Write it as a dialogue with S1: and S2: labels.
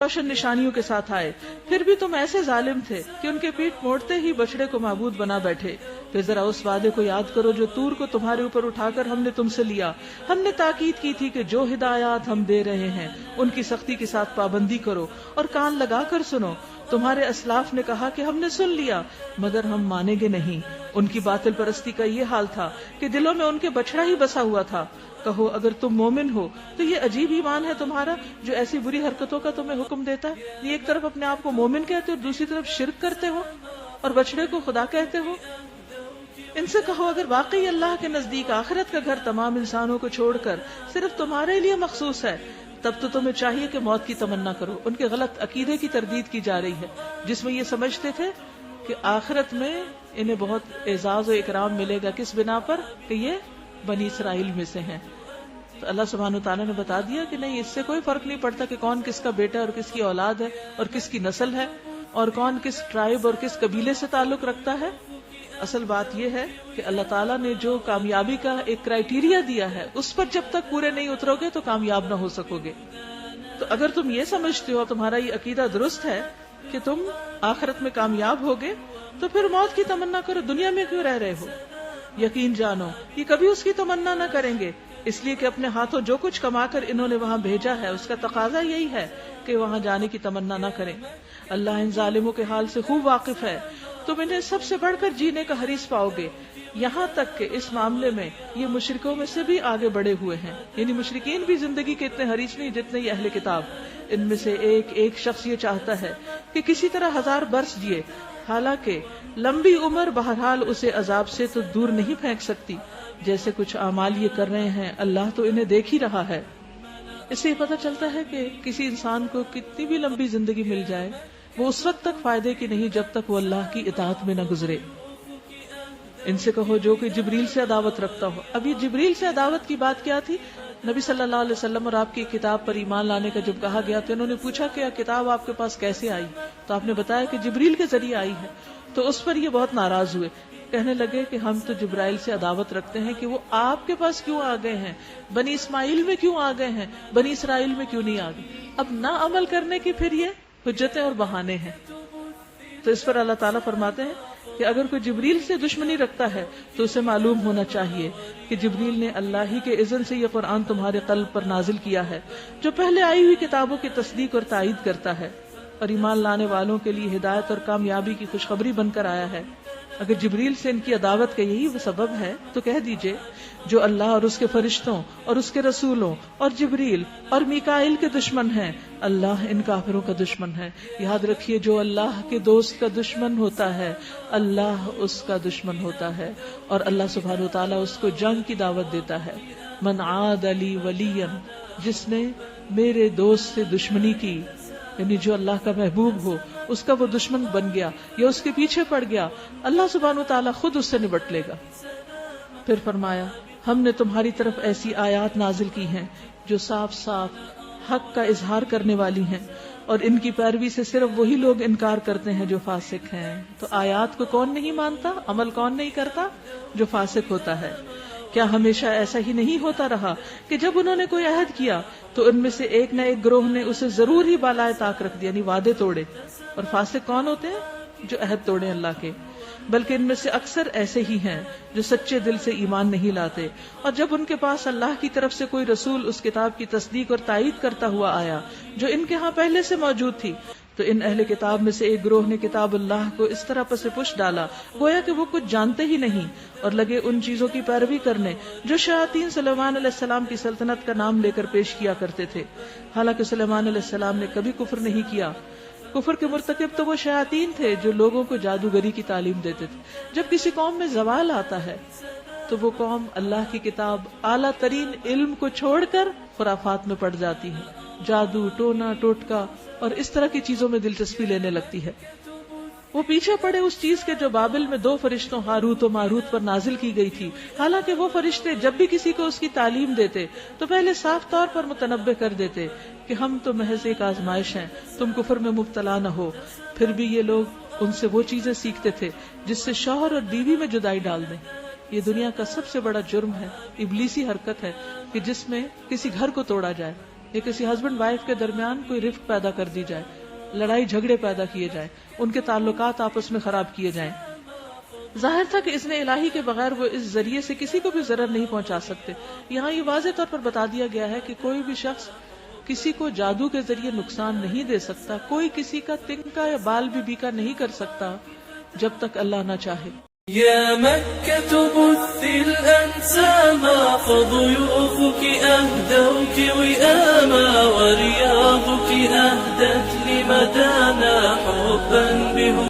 S1: روشن نشانیوں کے ساتھ آئے، پھر بھی تم ایسے ظالم تھے کہ ان کے پیٹ موڑتے ہی بچڑے کو معبود بنا بیٹھے۔ پھر ذرا اس وعدے کو یاد کرو جو طور کو تمہارے اوپر اٹھا کر ہم نے تم سے لیا۔ ہم نے تاکید کی تھی کہ جو ہدایات ہم دے رہے ہیں ان کی سختی کے ساتھ پابندی کرو اور کان لگا کر سنو۔ تمہارے اسلاف نے کہا کہ ہم نے سن لیا مگر ہم مانیں گے نہیں۔ ان کی باطل پرستی کا یہ حال تھا کہ دلوں میں ان کے بچڑا ہی بسا ہوا تھا۔ کہو اگر تم مومن ہو تو یہ عجیب ایمان ہے تمہارا جو ایسی بری حرکتوں کا تمہیں حکم دیتا ہے۔ یہ ایک طرف اپنے آپ کو مومن کہتے ہو اور دوسری طرف شرک کرتے ہو اور بچڑے کو خدا کہتے ہو۔ ان سے کہو اگر واقعی اللہ کے نزدیک آخرت کا گھر تمام انسانوں کو چھوڑ کر صرف تمہارے لیے مخصوص ہے تب تو تمہیں چاہیے کہ موت کی تمنا کرو۔ ان کے غلط عقیدے کی تردید کی جا رہی ہے جس میں یہ سمجھتے تھے کہ آخرت میں انہیں بہت اعزاز و اکرام ملے گا، کس بنا پر کہ یہ بنی اسرائیل میں سے ہیں۔ تو اللہ سبحانہ وتعالیٰ نے بتا دیا کہ نہیں، اس سے کوئی فرق نہیں پڑتا کہ کون کس کا بیٹا اور کس کی اولاد ہے اور کس کی نسل ہے اور کون کس ٹرائب اور کس قبیلے سے تعلق رکھتا ہے۔ اصل بات یہ ہے کہ اللہ تعالیٰ نے جو کامیابی کا ایک کرائیٹیریا دیا ہے اس پر جب تک پورے نہیں اترو گے تو کامیاب نہ ہو سکو گے۔ تو اگر تم یہ سمجھتے ہو، تمہارا یہ عقیدہ درست ہے کہ تم آخرت میں کامیاب ہوگے، تو پھر موت کی تمنا کرو، دنیا میں کیوں رہ رہے ہو؟ یقین جانو یہ کبھی اس کی تمنا نہ کریں گے، اس لیے کہ اپنے ہاتھوں جو کچھ کما کر انہوں نے وہاں بھیجا ہے اس کا تقاضا یہی ہے کہ وہاں جانے کی تمنا نہ کریں۔ اللہ ان ظالموں کے حال سے خوب واقف ہے، تم انہیں سب سے بڑھ کر جینے کا حریص پاؤ گے، یہاں تک کہ اس معاملے میں یہ مشرکوں میں سے بھی آگے بڑھے ہوئے ہیں۔ یعنی مشرکین بھی زندگی کے اتنے حریص نہیں جتنے یہ اہل کتاب۔ ان میں سے ایک شخص یہ چاہتا ہے کہ کسی طرح 1000 برس جیے، حالانکہ لمبی عمر بہرحال اسے عذاب سے تو دور نہیں پھینک سکتی۔ جیسے کچھ اعمال یہ کر رہے ہیں اللہ تو انہیں دیکھ ہی رہا ہے۔ اس سے یہ پتہ چلتا ہے کہ کسی انسان کو کتنی بھی لمبی زندگی مل جائے وہ اس وقت تک فائدے کی نہیں جب تک وہ اللہ کی اطاعت میں نہ گزرے۔ ان سے کہو جو کہ جبریل سے عداوت رکھتا ہو۔ اب یہ جبریل سے عداوت کی بات کیا تھی؟ نبی صلی اللہ علیہ وسلم اور آپ کی کتاب پر ایمان لانے کا جب کہا گیا تو انہوں نے پوچھا کہ کتاب آپ کے پاس کیسے آئی؟ تو آپ نے بتایا کہ جبریل کے ذریعے آئی ہے۔ تو اس پر یہ بہت ناراض ہوئے، کہنے لگے کہ ہم تو جبرائیل سے عداوت رکھتے ہیں کہ وہ آپ کے پاس کیوں آ گئے ہیں، بنی اسماعیل میں کیوں آ گئے ہیں، بنی اسرائیل میں کیوں نہیں آ گئے؟ اب نہ عمل کرنے کی پھر یہ حجتیں اور بہانے ہیں۔ تو اس پر اللہ تعالیٰ فرماتے ہیں کہ اگر کوئی جبریل سے دشمنی رکھتا ہے تو اسے معلوم ہونا چاہیے کہ جبریل نے اللہ ہی کے اذن سے یہ قرآن تمہارے قلب پر نازل کیا ہے جو پہلے آئی ہوئی کتابوں کی تصدیق اور تائید کرتا ہے اور ایمان لانے والوں کے لیے ہدایت اور کامیابی کی خوشخبری بن کر آیا ہے۔ اگر جبریل سے ان کی عداوت کا یہی سبب ہے تو کہہ دیجئے جو اللہ اور اس کے فرشتوں اور اس کے رسولوں اور جبریل اور میکائیل کے دشمن ہیں اللہ ان کافروں کا دشمن ہے۔ یاد رکھیے جو اللہ کے دوست کا دشمن ہوتا ہے اللہ اس کا دشمن ہوتا ہے، اور اللہ سبحانہ وتعالیٰ اس کو جنگ کی دعوت دیتا ہے۔ من عاد لی ولیا، جس نے میرے دوست سے دشمنی کی، یعنی جو اللہ کا محبوب ہو اس کا وہ دشمن بن گیا یا اس کے پیچھے پڑ گیا، اللہ سبحانہ وتعالیٰ خود اس سے نبٹ لے گا۔ پھر فرمایا ہم نے تمہاری طرف ایسی آیات نازل کی ہیں جو صاف صاف حق کا اظہار کرنے والی ہیں، اور ان کی پیروی سے صرف وہی لوگ انکار کرتے ہیں جو فاسق ہیں۔ تو آیات کو کون نہیں مانتا، عمل کون نہیں کرتا؟ جو فاسق ہوتا ہے۔ کیا ہمیشہ ایسا ہی نہیں ہوتا رہا کہ جب انہوں نے کوئی عہد کیا تو ان میں سے ایک نہ ایک گروہ نے اسے ضرور ہی بالائے طاق رکھ دیا، یعنی وعدے توڑے؟ اور فاسق کون ہوتے ہیں؟ جو عہد توڑے اللہ کے۔ بلکہ ان میں سے اکثر ایسے ہی ہیں جو سچے دل سے ایمان نہیں لاتے، اور جب ان کے پاس اللہ کی طرف سے کوئی رسول اس کتاب کی تصدیق اور تائید کرتا ہوا آیا جو ان کے ہاں پہلے سے موجود تھی، تو ان اہل کتاب میں سے ایک گروہ نے کتاب اللہ کو اس طرح پس پش ڈالا گویا کہ وہ کچھ جانتے ہی نہیں، اور لگے ان چیزوں کی پیروی کرنے جو شیاطین سلیمان علیہ السلام کی سلطنت کا نام لے کر پیش کیا کرتے تھے، حالانکہ سلیمان علیہ السلام نے کبھی کفر نہیں کیا۔ کفر کے مرتکب تو وہ شیاطین تھے جو لوگوں کو جادوگری کی تعلیم دیتے تھے۔ جب کسی قوم میں زوال آتا ہے تو وہ قوم اللہ کی کتاب اعلیٰ ترین علم کو چھوڑ کر خرافات میں پڑ جاتی ہے، جادو، ٹونا ٹوٹکا اور اس طرح کی چیزوں میں دلچسپی لینے لگتی ہے۔ وہ پیچھے پڑے اس چیز کے جو بابل میں 2 فرشتوں ہاروت و ماروت پر نازل کی گئی تھی، حالانکہ وہ فرشتے جب بھی کسی کو اس کی تعلیم دیتے تو پہلے صاف طور پر متنبہ کر دیتے کہ ہم تو محض ایک آزمائش ہیں، تم کفر میں مبتلا نہ ہو۔ پھر بھی یہ لوگ ان سے وہ چیزیں سیکھتے تھے جس سے شوہر اور بیوی میں جدائی ڈال دیں۔ یہ دنیا کا سب سے بڑا جرم ہے، ابلیسی حرکت ہے کہ جس میں کسی گھر کو توڑا جائے۔ یا کسی ہسبینڈ وائف کے درمیان کوئی رفق پیدا کر دی جائے، لڑائی جھگڑے پیدا کیے جائیں، ان کے تعلقات آپس میں خراب کیے جائیں. ظاہر تھا کہ اذن الہی کے بغیر وہ اس ذریعے سے کسی کو بھی ضرر نہیں پہنچا سکتے. یہاں یہ واضح طور پر بتا دیا گیا ہے کہ کوئی بھی شخص کسی کو جادو کے ذریعے نقصان نہیں دے سکتا، کوئی کسی کا تنکا یا بال بھی بیکا نہیں کر سکتا جب تک اللہ نہ چاہے.
S2: يا مكة بث الأنساما فضيوفك أهدوك وئاما ورياضك أهدت لمدانا حبا به